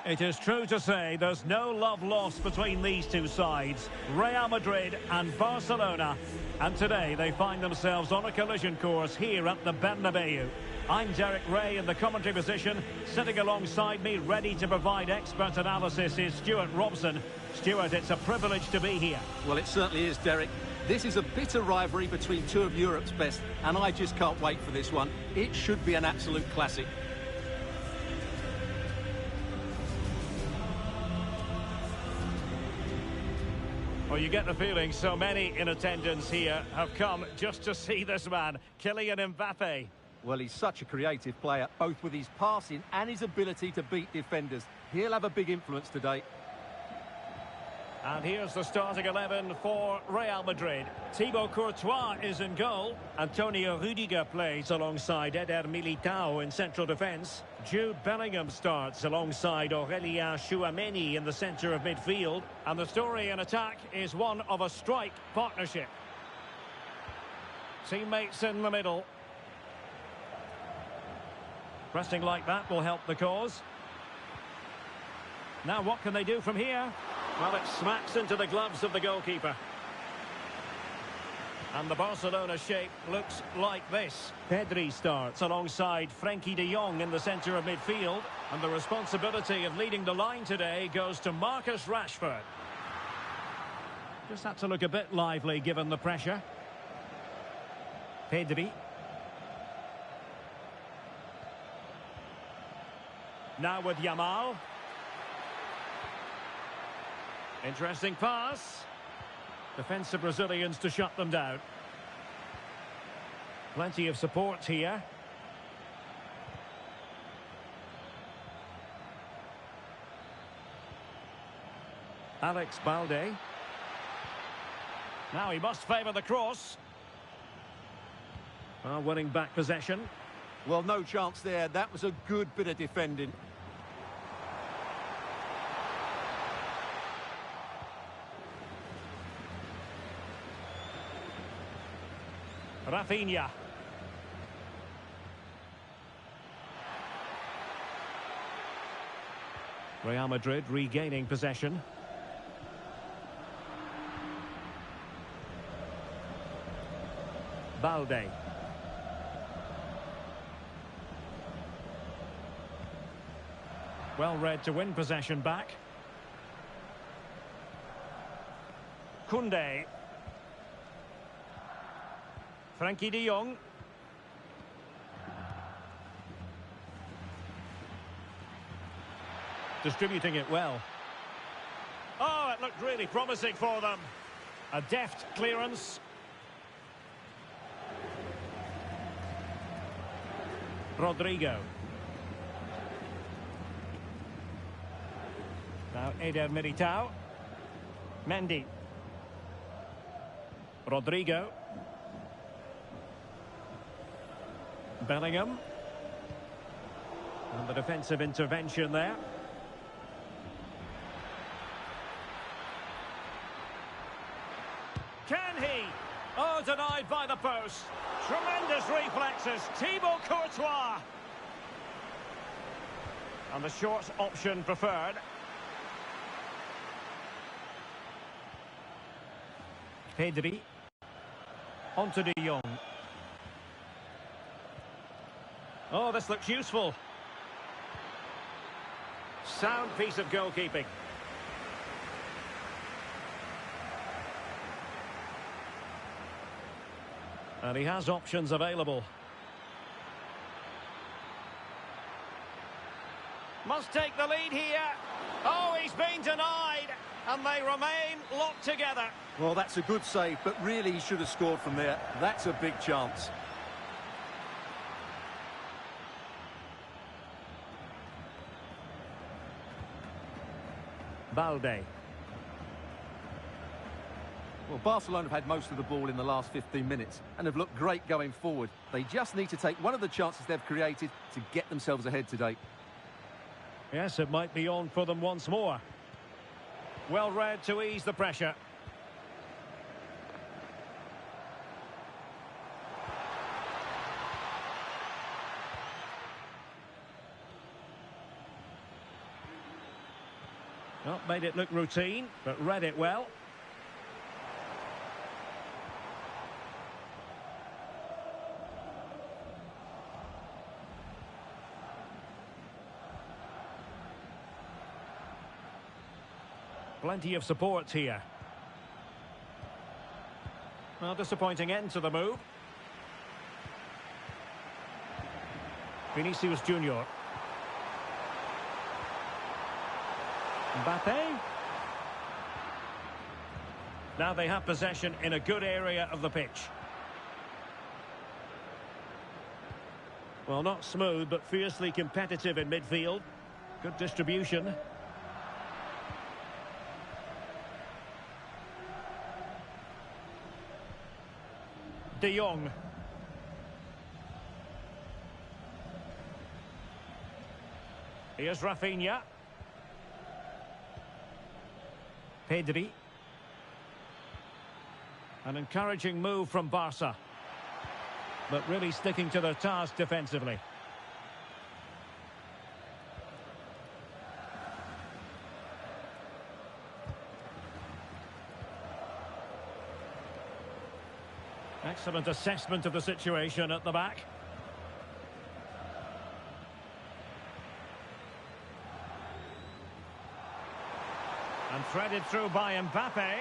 It is true to say there's no love lost between these two sides, Real Madrid and Barcelona. And today they find themselves on a collision course here at the Bernabeu. I'm Derek Ray in the commentary position. Sitting alongside me, ready to provide expert analysis, is Stuart Robson. Stuart, it's a privilege to be here. Well, it certainly is, Derek. This is a bitter rivalry between two of Europe's best, and I just can't wait for this one. It should be an absolute classic. Well, you get the feeling so many in attendance here have come just to see this man, Kylian Mbappe. Well, he's such a creative player, both with his passing and his ability to beat defenders. He'll have a big influence today. And here's the starting 11 for Real Madrid. Thibaut Courtois is in goal. Antonio Rudiger plays alongside Eder Militao in central defence. Jude Bellingham starts alongside Aurelien Tchouameni in the centre of midfield. And the story in attack is one of a strike partnership. Teammates in the middle. Pressing like that will help the cause. Now what can they do from here? Well, it smacks into the gloves of the goalkeeper. And the Barcelona shape looks like this. Pedri starts alongside Frenkie de Jong in the centre of midfield. And the responsibility of leading the line today goes to Marcus Rashford. Just had to look a bit lively given the pressure. Pedri. Now with Yamal. Interesting pass. Defensive Brazilians to shut them down. Plenty of support here. Alex Balde. Now he must favour the cross. Winning back possession. Well, no chance there. That was a good bit of defending. Rafinha. Real Madrid regaining possession. Balde. Well read to win possession back. Koundé. Frenkie de Jong. Distributing it well. Oh, it looked really promising for them. A deft clearance. Rodrigo. Now Eder Militao. Mendy. Rodrigo. Bellingham. And the defensive intervention there. Can he? Oh, denied by the post. Tremendous reflexes. Thibaut Courtois. And the short option preferred. Pedri. Onto de Jong. Oh, this looks useful. Sound piece of goalkeeping. And he has options available. Must take the lead here. Oh, he's been denied. And they remain locked together. Well, that's a good save, but really he should have scored from there. That's a big chance. Balde. Well, Barcelona have had most of the ball in the last 15 minutes and have looked great going forward. They just need to take one of the chances they've created to get themselves ahead today. Yes, it might be on for them once more. Well read to ease the pressure. Not made it look routine, but read it well. Plenty of support here. Well, disappointing end to the move. Vinicius Junior. Mbappe. Now they have possession in a good area of the pitch. Well, not smooth, but fiercely competitive in midfield. Good distribution. De Jong. Here's Rafinha. Pedri. An encouraging move from Barca. But really sticking to their task defensively. Excellent assessment of the situation at the back. And threaded through by Mbappe.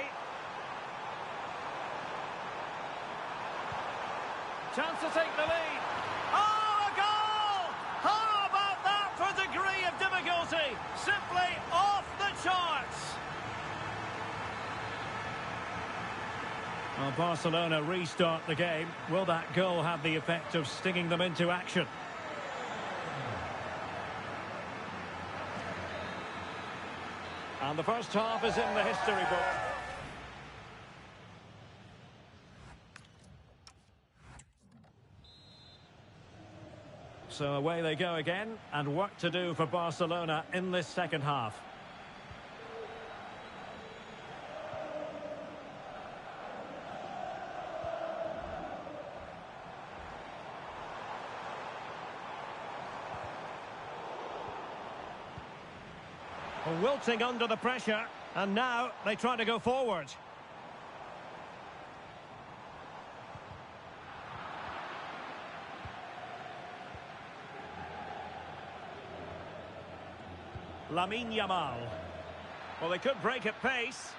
Chance to take the lead. Oh, a goal! How about that for degree of difficulty? Simply off the charts. Well, Barcelona restart the game. Will that goal have the effect of stinging them into action? And the first half is in the history book. So away they go again, and work to do for Barcelona in this second half. Wilting under the pressure, and now they try to go forward. Lamine Yamal. Well, they could break at pace.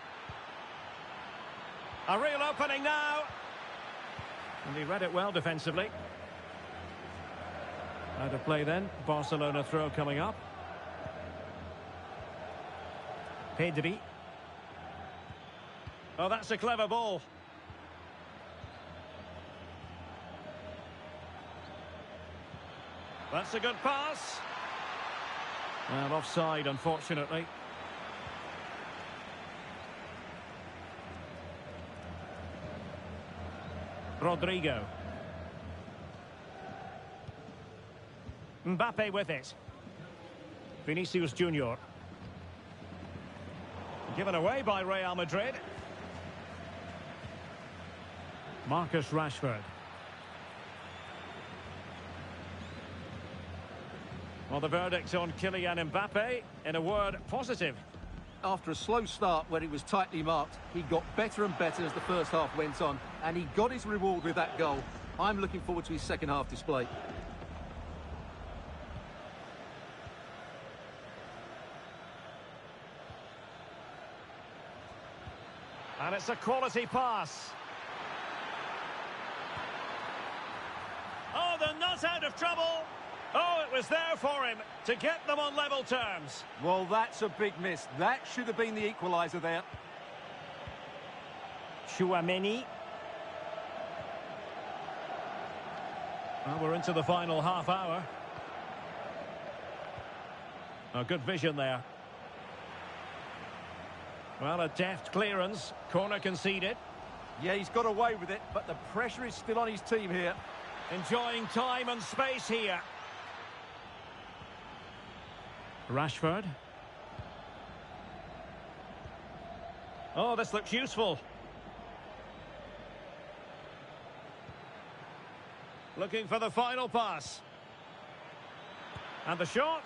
A real opening now. And he read it well defensively. Out of play then. Barcelona throw coming up. Pedri. Oh, that's a clever ball. That's a good pass. Well, offside, unfortunately. Rodrigo. Mbappe with it. Vinicius Junior. Given away by Real Madrid. Marcus Rashford. Well, the verdict on Kylian Mbappe, in a word, positive. After a slow start where he was tightly marked, he got better and better as the first half went on, and he got his reward with that goal. I'm looking forward to his second half display. And it's a quality pass. Oh, they're not out of trouble. Oh, it was there for him to get them on level terms. Well, that's a big miss. That should have been the equaliser there. Tchouaméni. Well, we're into the final half hour. Oh, good vision there. Well, a deft clearance. Corner conceded. Yeah, he's got away with it, but the pressure is still on his team here. Enjoying time and space here. Rashford. Oh, this looks useful. Looking for the final pass. And the shot.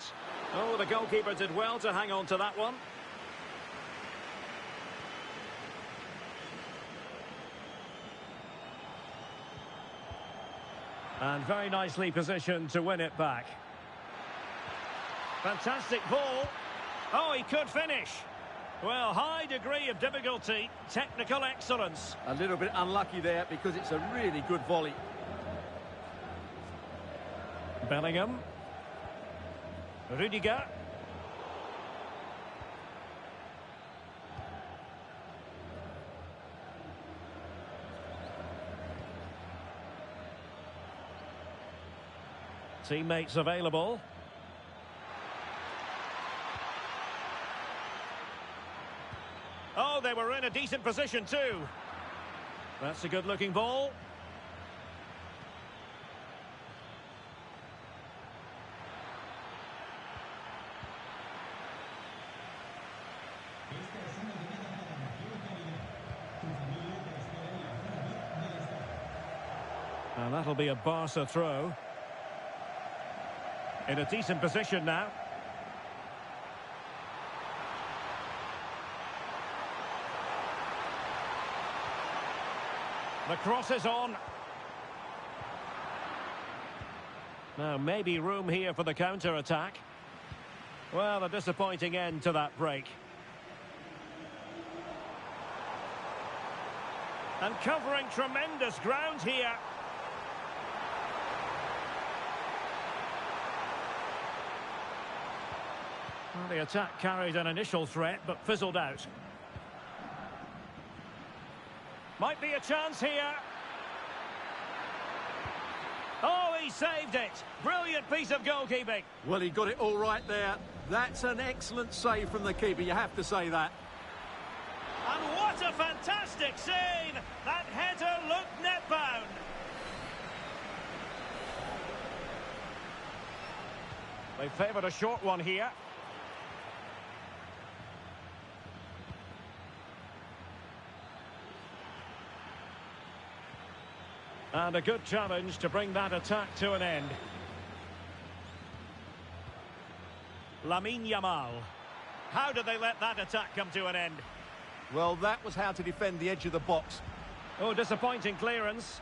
Oh, the goalkeeper did well to hang on to that one. And very nicely positioned to win it back. Fantastic ball. Oh, he could finish. Well, high degree of difficulty, technical excellence. A little bit unlucky there because it's a really good volley. Bellingham. Rudiger. Teammates available. Oh, they were in a decent position too. That's a good-looking ball. And that'll be a Barca throw. In a decent position now. The cross is on. Now, maybe room here for the counter-attack. Well, a disappointing end to that break. And covering tremendous ground here. Well, the attack carried an initial threat, but fizzled out. Might be a chance here. Oh, he saved it. Brilliant piece of goalkeeping. Well, he got it all right there. That's an excellent save from the keeper, you have to say that. And what a fantastic save! That header looked net-bound. They favoured a short one here. And a good challenge to bring that attack to an end. Lamine Yamal. How did they let that attack come to an end? Well, that was how to defend the edge of the box. Oh, disappointing clearance.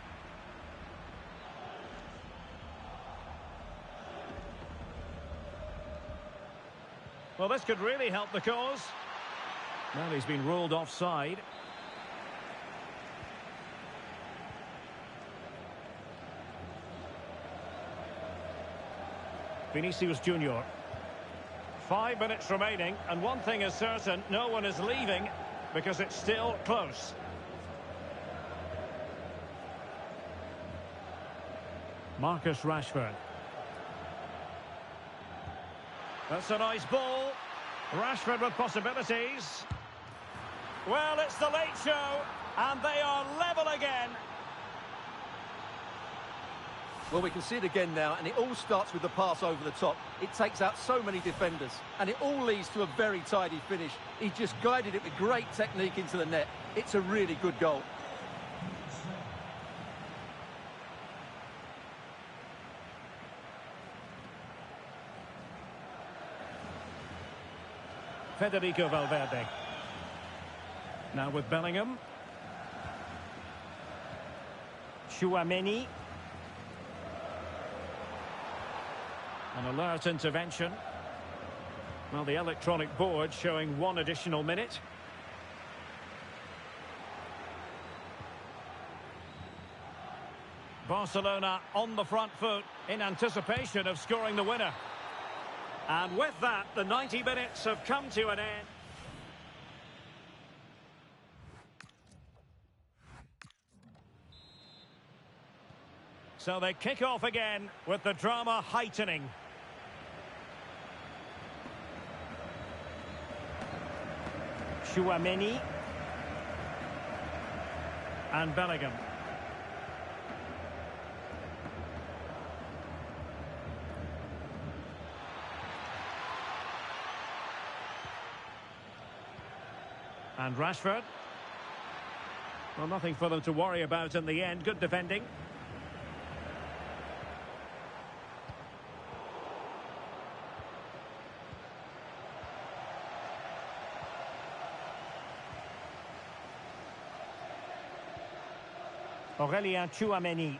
Well, this could really help the cause. Well, he's been ruled offside. Vinicius Junior. 5 minutes remaining, and one thing is certain, no one is leaving because it's still close. Marcus Rashford. That's a nice ball. Rashford with possibilities. Well, it's the late show, and they are level again. Well, we can see it again now, and it all starts with the pass over the top. It takes out so many defenders, and it all leads to a very tidy finish. He just guided it with great technique into the net. It's a really good goal. Federico Valverde. Now with Bellingham. Tchouaméni. An alert intervention. Well, the electronic board showing 1 additional minute. Barcelona on the front foot in anticipation of scoring the winner. And with that, the 90 minutes have come to an end. So they kick off again with the drama heightening. Tchouaméni. And Bellingham. And Rashford. Well, nothing for them to worry about in the end. Good defending. Aurélien Tchouaméni.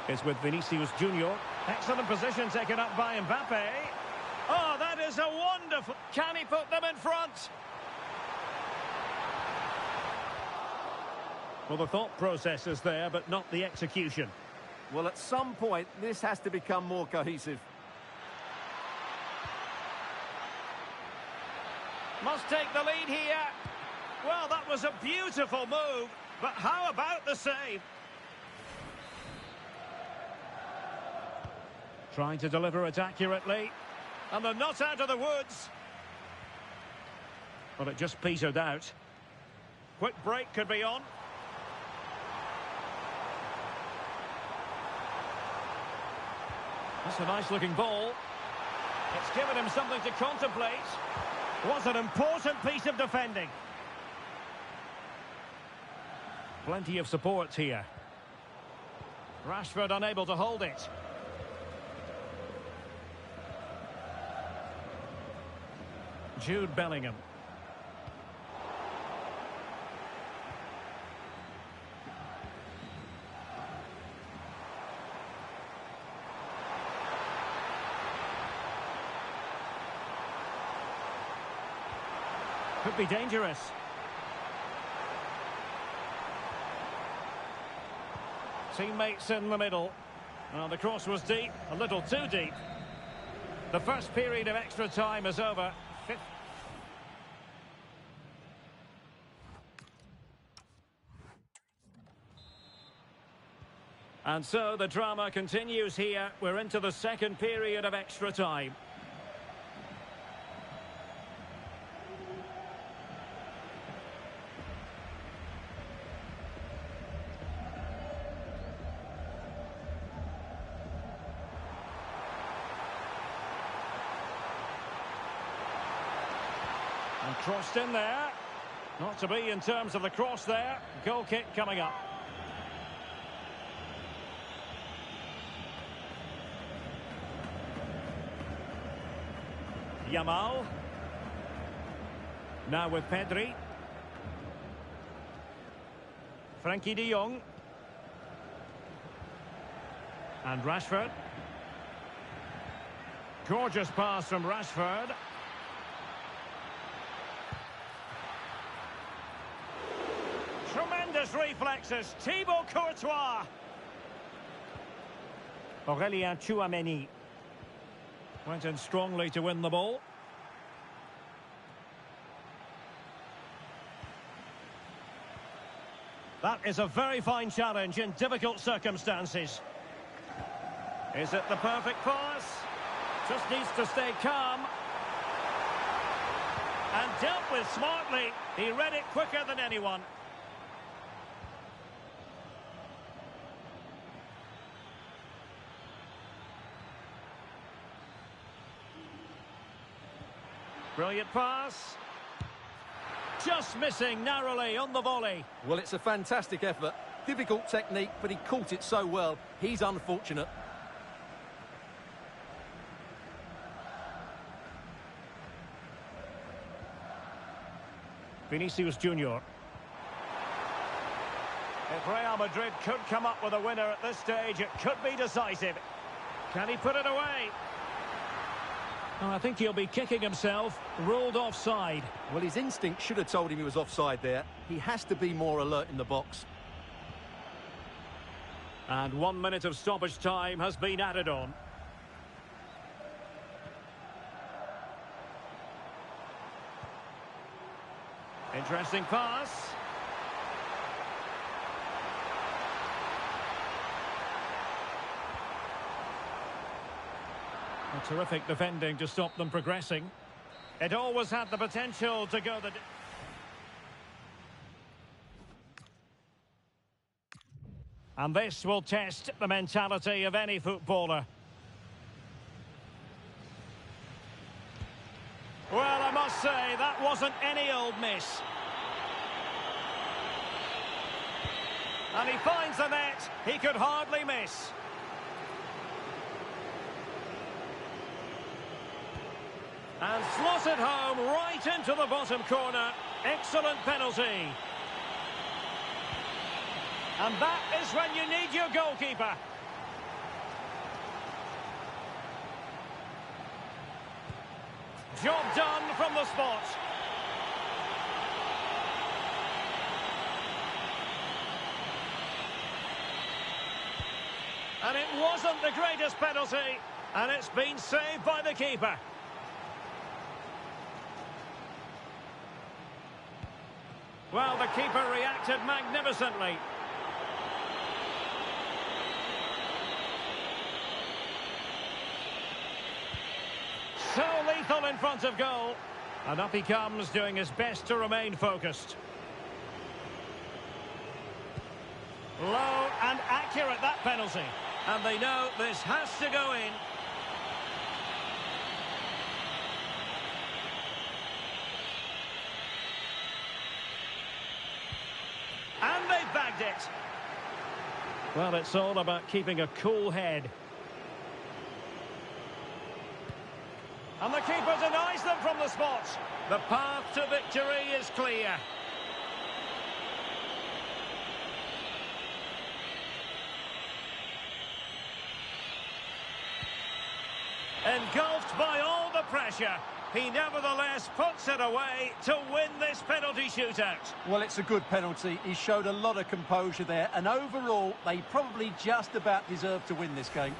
It's with Vinicius Junior. Excellent position taken up by Mbappe. Oh, that is a wonderful... Can he put them in front? Well, the thought process is there, but not the execution. Well, at some point, this has to become more cohesive. Must take the lead here. Well, that was a beautiful move, but how about the save? Trying to deliver it accurately. And they're not out of the woods. But it just petered out. Quick break could be on. That's a nice-looking ball. It's given him something to contemplate. Was an important piece of defending. Plenty of support here. Rashford unable to hold it. Jude Bellingham. Could be dangerous. Teammates in the middle. Well, the cross was deep, a little too deep. The first period of extra time is over. And so the drama continues here. We're into the second period of extra time. And crossed in there. Not to be in terms of the cross there. Goal kick coming up. Yamal. Now with Pedri. Frankie de Jong. And Rashford. Gorgeous pass from Rashford. Tremendous reflexes. Thibaut Courtois. Aurélien Tchouameni. Went in strongly to win the ball. That is a very fine challenge in difficult circumstances. Is it the perfect pass? Just needs to stay calm. And dealt with smartly. He read it quicker than anyone. Brilliant pass. Just missing narrowly on the volley. Well, it's a fantastic effort. Difficult technique, but he caught it so well. He's unfortunate. Vinicius Junior. If Real Madrid could come up with a winner at this stage, it could be decisive. Can he put it away? Oh, I think he'll be kicking himself. Ruled offside. Well, his instinct should have told him he was offside there. He has to be more alert in the box. And 1 minute of stoppage time has been added on. Interesting pass. A terrific defending to stop them progressing. It always had the potential to go the... And this will test the mentality of any footballer. Well, I must say, that wasn't any old miss. And he finds the net. He could hardly miss. And slotted home right into the bottom corner. Excellent penalty. And that is when you need your goalkeeper. Job done from the spot. And it wasn't the greatest penalty, and it's been saved by the keeper. Well, the keeper reacted magnificently. So lethal in front of goal. And up he comes, doing his best to remain focused. Low and accurate, that penalty. And they know this has to go in. And they've bagged it. Well, it's all about keeping a cool head. And the keeper denies them from the spot. The path to victory is clear. Engulfed by all the pressure, he nevertheless puts it away to win this penalty shootout. Well, it's a good penalty. He showed a lot of composure there, and overall, they probably just about deserved to win this game.